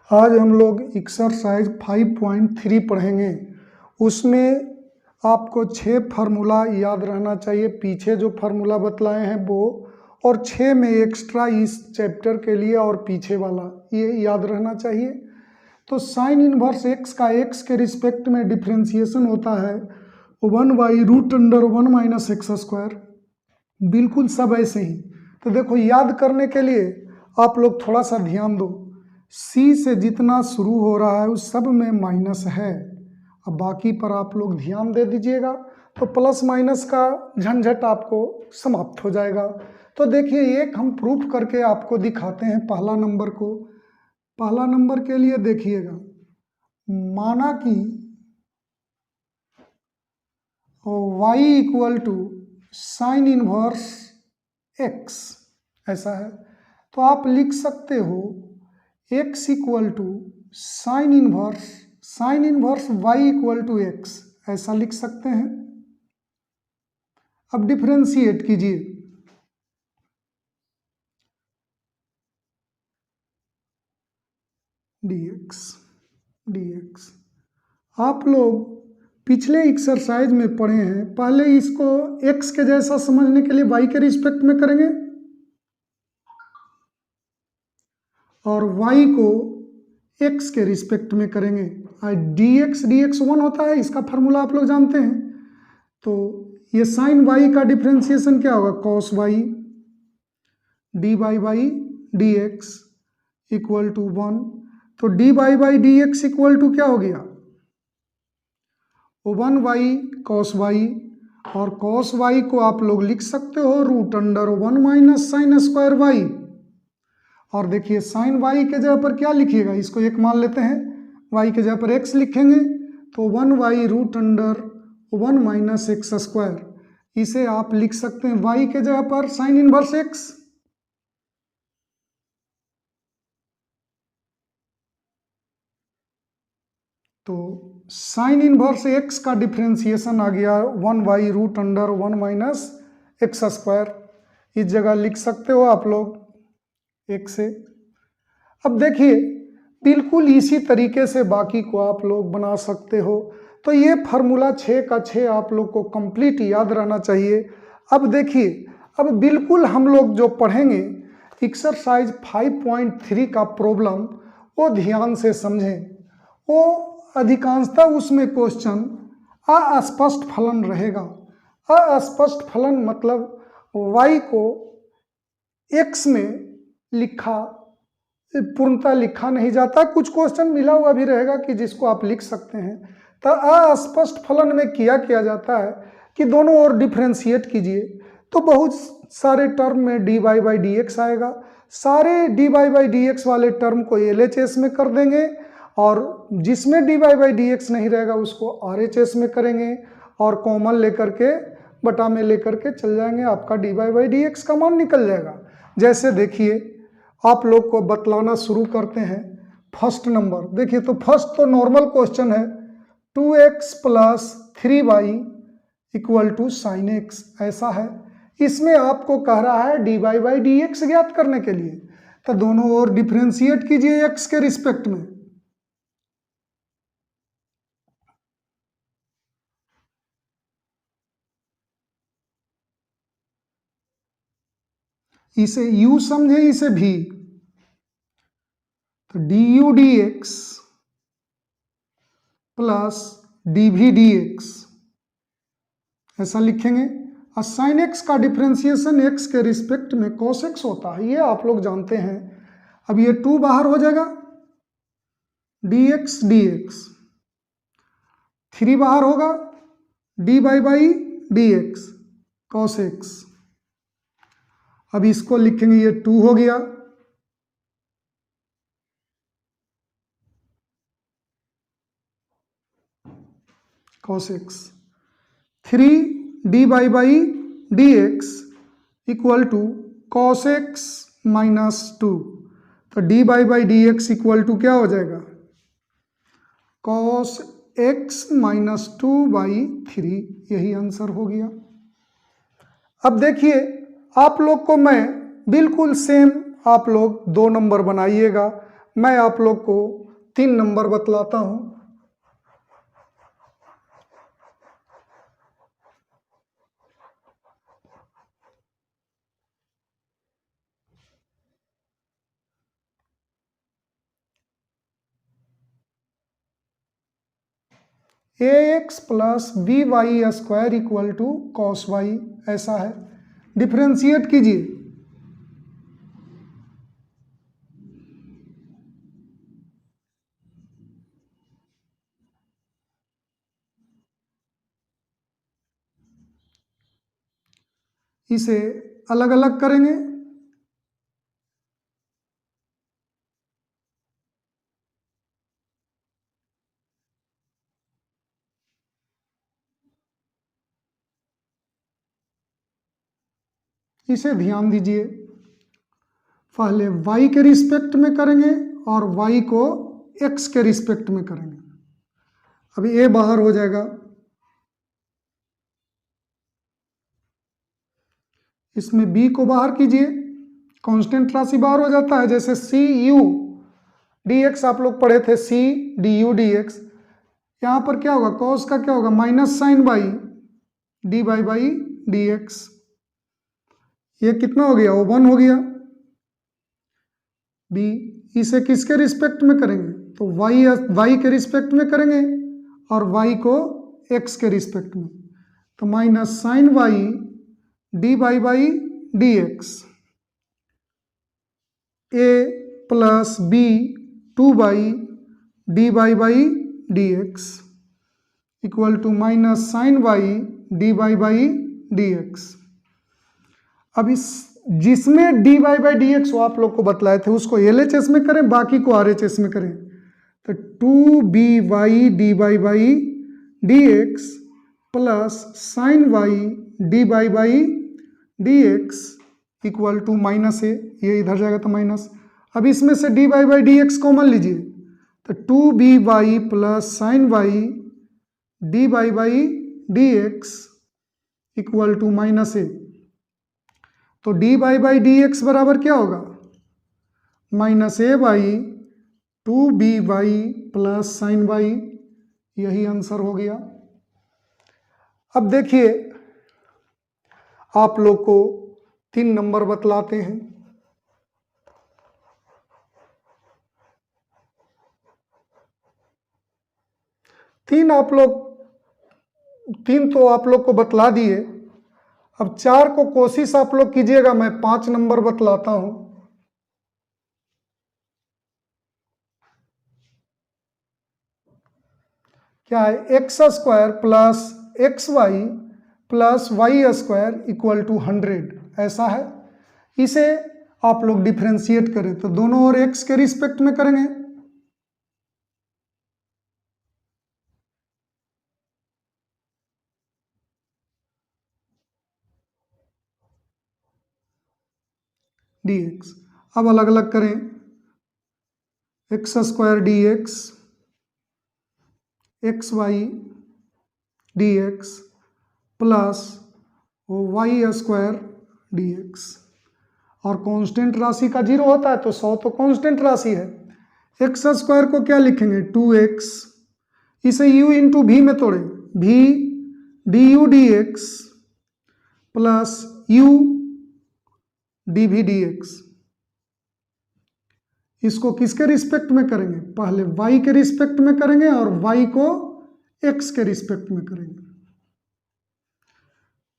आज हम लोग एक्सरसाइज 5.3 पढ़ेंगे। उसमें आपको 6 फार्मूला याद रहना चाहिए, पीछे जो फार्मूला बतलाए हैं वो, और 6 में एक्स्ट्रा इस चैप्टर के लिए और पीछे वाला ये याद रहना चाहिए। तो साइन इनवर्स एक्स का एक्स के रिस्पेक्ट में डिफ्रेंसिएशन होता है 1/√1 माइनस एक्स स्क्वायर। बिल्कुल सब ऐसे ही। तो देखो, याद करने के लिए आप लोग थोड़ा सा ध्यान दो। सी से जितना शुरू हो रहा है उस सब में माइनस है, अब बाकी पर आप लोग ध्यान दे दीजिएगा तो प्लस माइनस का झंझट आपको समाप्त हो जाएगा। तो देखिए, एक हम प्रूफ करके आपको दिखाते हैं पहला नंबर को। पहला नंबर के लिए देखिएगा, माना कि y equal to sine inverse x ऐसा है, तो आप लिख सकते हो x equal to sine inverse y equal to x, ऐसा लिख सकते हैं। अब डिफरेंशिएट कीजिए, dx। आप लोग पिछले एक्सरसाइज में पढ़े हैं, पहले इसको x के जैसा समझने के लिए y के रिस्पेक्ट में करेंगे और y को x के रिस्पेक्ट में करेंगे। dx 1 होता है, इसका फार्मूला आप लोग जानते हैं। तो ये साइन y का डिफ्रेंसिएशन क्या होगा, cos y dy dx equal to 1। तो dy dx इक्वल टू क्या हो गया, 1y cos y, और cos y को आप लोग लिख सकते हो √1 माइनस साइन स्क्वायर y। और देखिए, साइन y के जगह पर क्या लिखिएगा, इसको एक मान लेते हैं, y के जगह पर x लिखेंगे तो 1y√1 माइनस एक्स स्क्वायर। इसे आप लिख सकते हैं y के जगह पर साइन इनवर्स x। तो साइन इनवर्स x का डिफ्रेंसिएशन आ गया 1y√1 माइनस एक्स स्क्वायर। इस जगह लिख सकते हो आप लोग x से। अब देखिए, बिल्कुल इसी तरीके से बाकी को आप लोग बना सकते हो। तो ये फार्मूला 6 का 6 आप लोग को कंप्लीट याद रहना चाहिए। अब देखिए, अब बिल्कुल हम लोग जो पढ़ेंगे एक्सरसाइज 5.3 का प्रॉब्लम, वो ध्यान से समझें। वो अधिकांशतः उसमें क्वेश्चन अस्पष्ट फलन रहेगा। अस्पष्ट फलन मतलब y को x में लिखा, पूर्णतः लिखा नहीं जाता, कुछ क्वेश्चन मिला हुआ भी रहेगा कि जिसको आप लिख सकते हैं। तो अस्पष्ट फलन में किया जाता है कि दोनों ओर डिफ्रेंशिएट कीजिए, तो बहुत सारे टर्म में dy/dx आएगा। सारे dy/dx वाले टर्म को LHS में कर देंगे, और जिसमें dy/dx नहीं रहेगा उसको RHS में करेंगे, और कॉमन लेकर के बटा में लेकर के चल जाएंगे, आपका dy/dx का मान निकल जाएगा। जैसे देखिए, आप लोग को बतलाना शुरू करते हैं। फर्स्ट नंबर देखिए, तो फर्स्ट तो नॉर्मल क्वेश्चन है, 2x + 3y equal to sign x, ऐसा है। इसमें आपको कह रहा है dy/dx ज्ञात करने के लिए, तो दोनों ओर डिफ्रेंशिएट कीजिए x के रिस्पेक्ट में। इसे u समझे, इसे v, तो du dx plus dv dx ऐसा लिखेंगे। और साइन x का डिफ्रेंसिएशन x के रिस्पेक्ट में cos x होता है, ये आप लोग जानते हैं। अब ये 2 बाहर हो जाएगा, dx 3 बाहर होगा, dy/dx cos x। अब इसको लिखेंगे, ये 2 हो गया, cos x। 3 dy/dx equal to cos x minus 2, तो dy/dx इक्वल टू क्या हो जाएगा, cos x माइनस 2/3, यही आंसर हो गया। अब देखिए, आप लोग को मैं बिल्कुल सेम, आप लोग 2 नंबर बनाइएगा। मैं आप लोग को 3 नंबर बतलाता हूँ। ax plus B Y square equal to cos Y, ऐसा है। डिफ्रेंशिएट कीजिए। इसे अलग अलग करेंगे। इसे ध्यान दीजिए, पहले y के रिस्पेक्ट में करेंगे और y को x के रिस्पेक्ट में करेंगे। अभी a बाहर हो जाएगा, इसमें b को बाहर कीजिए, कांस्टेंट राशि बाहर हो जाता है। जैसे सी यू डी एक्स आप लोग पढ़े थे, C D U D X, यहाँ पर क्या होगा, कॉस का क्या होगा, minus sine by D by by D x. ये कितना हो गया, वो 1 हो गया। बी, इसे किसके रिस्पेक्ट में करेंगे, तो y के रिस्पेक्ट में करेंगे और y को x के रिस्पेक्ट में, तो minus sine Y D by by D X. A plus B 2 by D by by D x equal to minus sine Y D by by D x. अब इस जिसमें D by by D X आप लोग को बतलाए थे उसको LHS में करें, बाकी को RHS में करें। तो 2by D by by D X plus sine Y D by by D x equal to minus A, ये इधर जाएगा तो माइनस। अब इसमें से D by by D x common लीजिए, तो 2by plus sine Y D by by D x equal to minus A. तो D by by D X बराबर क्या होगा, minus A by 2by plus sine Y, यही answer हो गया। अब देखिए आप लोग को 3 नंबर बतलाते हैं। तीन तो आप लोग को बतला दिए। अब 4 को कोशिश आप लोग कीजिएगा, मैं 5 नंबर बतलाता हूं। क्या है, X square plus X Y plus Y square equal to 100, ऐसा है। इसे आप लोग डिफ्रेंशिएट करें तो दोनों ओर एक्स के रिस्पेक्ट में करेंगे। डी एक्स, अब अलग अलग करें, X square D x Y D X plus Y square D X. और कांस्टेंट राशि का 0 होता है तो 100 तो कांस्टेंट राशि है। एक्स स्क्वायर को क्या लिखेंगे, 2x, इसे u इंटू भी में तोड़ें, भी D U D X plus u D भी डी एक्स। इसको किसके रिस्पेक्ट में करेंगे, पहले y के रिस्पेक्ट में करेंगे और y को x के रिस्पेक्ट में करेंगे।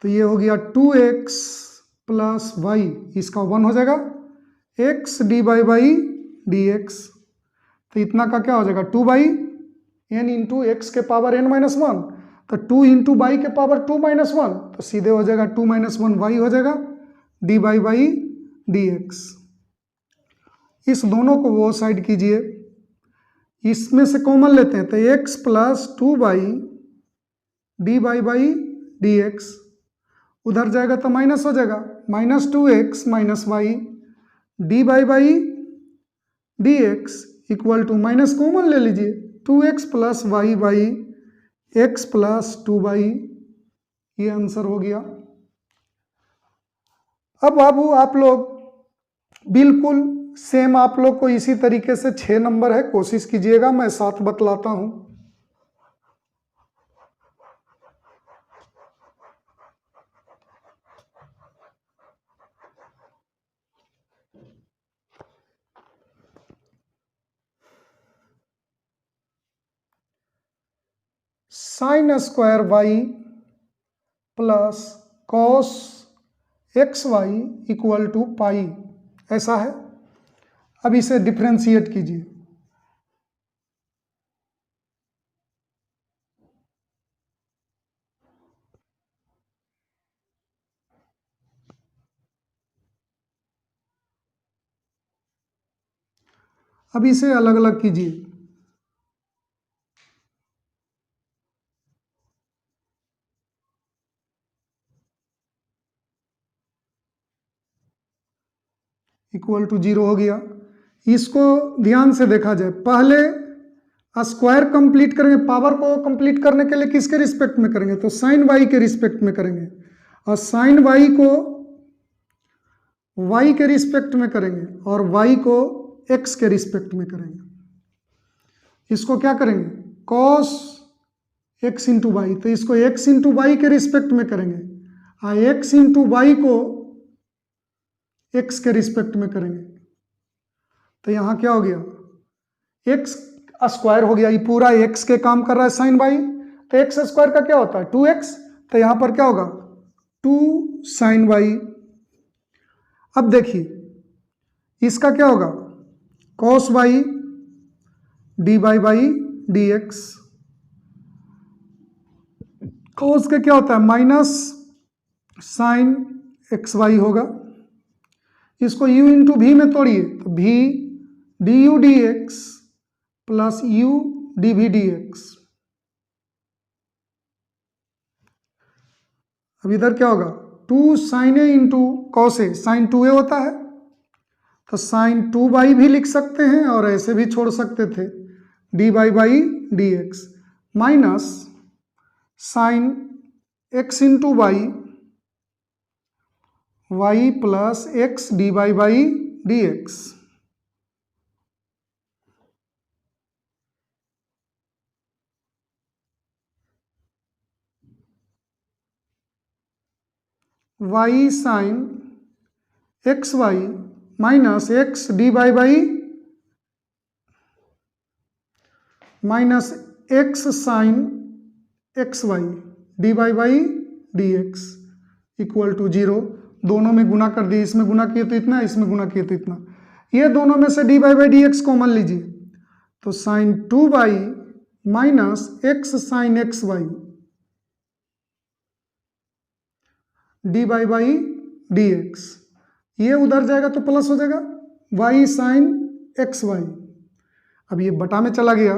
तो ये हो गया 2x प्लस वाई, इसका 1 हो जाएगा, x D by by D x. तो इतना का क्या हो जाएगा, 2 बाई n इंटू एक्स के पावर n माइनस 1, तो 2 इंटू बाई के पावर 2 माइनस 1, तो सीधे हो जाएगा 2 माइनस 1 वाई हो जाएगा D by by D x. इस दोनों को वो साइड कीजिए, इसमें से कॉमन लेते हैं तो x plus 2 by D by by D x, उधर जाएगा तो माइनस हो जाएगा, minus 2x minus y D by by D x equal to minus common ले लीजिए, 2x plus y by x plus 2 by, ये आंसर हो गया। अब बाबू आप लोग बिल्कुल सेम आप लोग को इसी तरीके से 6 नंबर है, कोशिश कीजिएगा, मैं 7 बतलाता हूं। Sine square Y plus cos X Y equal to pi, ऐसा है। अब इसे डिफ्रेंशिएट कीजिए। अब इसे अलग अलग कीजिए। इक्वल टू 0 हो गया। इसको ध्यान से देखा जाए, पहले स्क्वायर कंप्लीट करेंगे, पावर को कंप्लीट करने के लिए किसके रिस्पेक्ट में करेंगे, तो साइन वाई के रिस्पेक्ट में करेंगे, और साइन वाई को वाई के रिस्पेक्ट में करेंगे और वाई को एक्स के रिस्पेक्ट में करेंगे। इसको क्या करेंगे, कॉस एक्स इंटू वाई, तो इसको एक्स इंटू वाई के रिस्पेक्ट में करेंगे, और एक्स इंटू वाई को एक्स के रिस्पेक्ट में करेंगे। तो यहां क्या हो गया, एक्स स्क्वायर हो गया, ये पूरा एक्स के काम कर रहा है साइन वाई, तो एक्स स्क्वायर का क्या होता है 2x, तो यहां पर क्या होगा 2 साइन वाई। अब देखिए इसका क्या होगा, cos y d y by D x, cos के क्या होता है माइनस साइन एक्स वाई होगा। इसको u इंटू भी में तोड़िए, तो भी D U D X plus U D भी डी एक्स। अब इधर क्या होगा 2 sign A into cos A, sign 2a होता है, तो साइन 2 बाई भी लिख सकते हैं और ऐसे भी छोड़ सकते थे, d by by D x minus sine x into y, y plus x d by by D x. Y sine x y minus x d by by minus x sine x Y D by by D x equal to 0। दोनों में गुना कर दिए, इसमें गुना किए तो इतना, इसमें गुना किए तो इतना, ये दोनों में से D by by D x common लीजिए, तो sine 2 by minus x sine x Y D by by D x, ये उधर जाएगा तो प्लस हो जाएगा वाई साइन एक्स वाई। अब ये बटा में चला गया,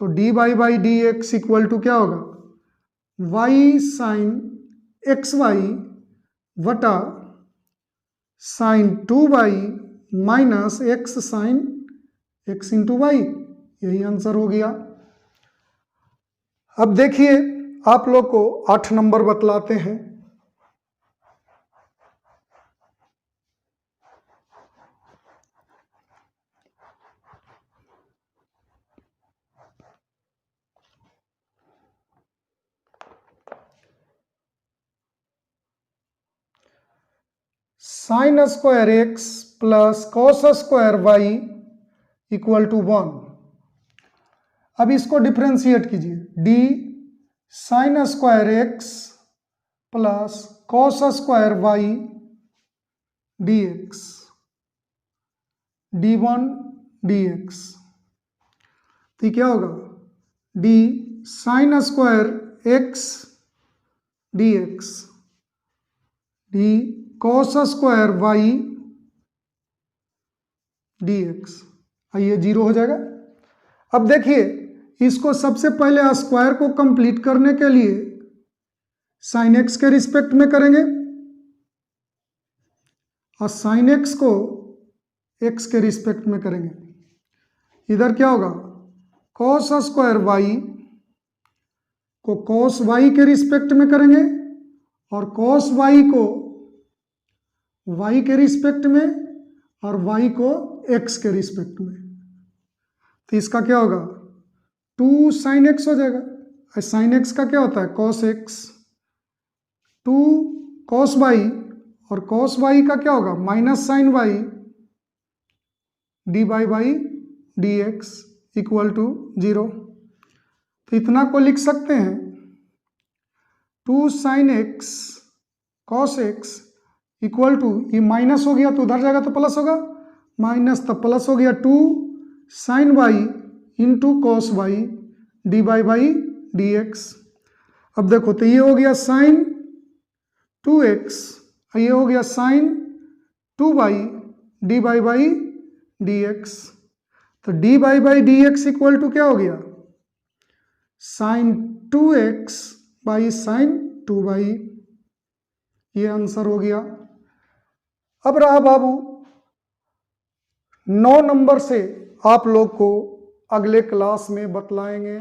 तो D by by D x equal to क्या होगा वाई साइन एक्स वाई वटा sine 2 by minus x sine x into y, यही आंसर हो गया। अब देखिए आप लोग को 8 नंबर बतलाते हैं। Sine square x plus cos square y equal to 1। अब इसको डिफ्रेंशिएट कीजिए, d sine square x plus cos square y D x d one d x, तो क्या होगा d sine square x d x d cos square y D x, ये 0 हो जाएगा। अब देखिए इसको सबसे पहले स्क्वायर को कंप्लीट करने के लिए साइन एक्स के रिस्पेक्ट में करेंगे और साइन एक्स को एक्स के रिस्पेक्ट में करेंगे। इधर क्या होगा कॉस स्क्वायर वाई को कॉस वाई के रिस्पेक्ट में करेंगे और कॉस वाई को वाई के रिस्पेक्ट में और y को x के रिस्पेक्ट में, तो इसका क्या होगा 2 sin x हो जाएगा। और sin x का क्या होता है cos x, 2 cos y, और cos y का क्या होगा minus sin y dy by dx equal to 0। तो इतना को लिख सकते हैं 2 sin x cos x equal to, ये माइनस हो गया तो उधर जाएगा तो प्लस होगा, माइनस तो प्लस हो गया 2 sin y into cos y D by D x. अब देखो तो ये हो गया sin 2x, ये हो गया sin 2y D by D x. तो D by D x equal to क्या हो गया sin 2x by sin 2y, ये आंसर हो गया। अब रहा बाबू 9 नंबर से आप लोग को अगले क्लास में बतलाएंगे।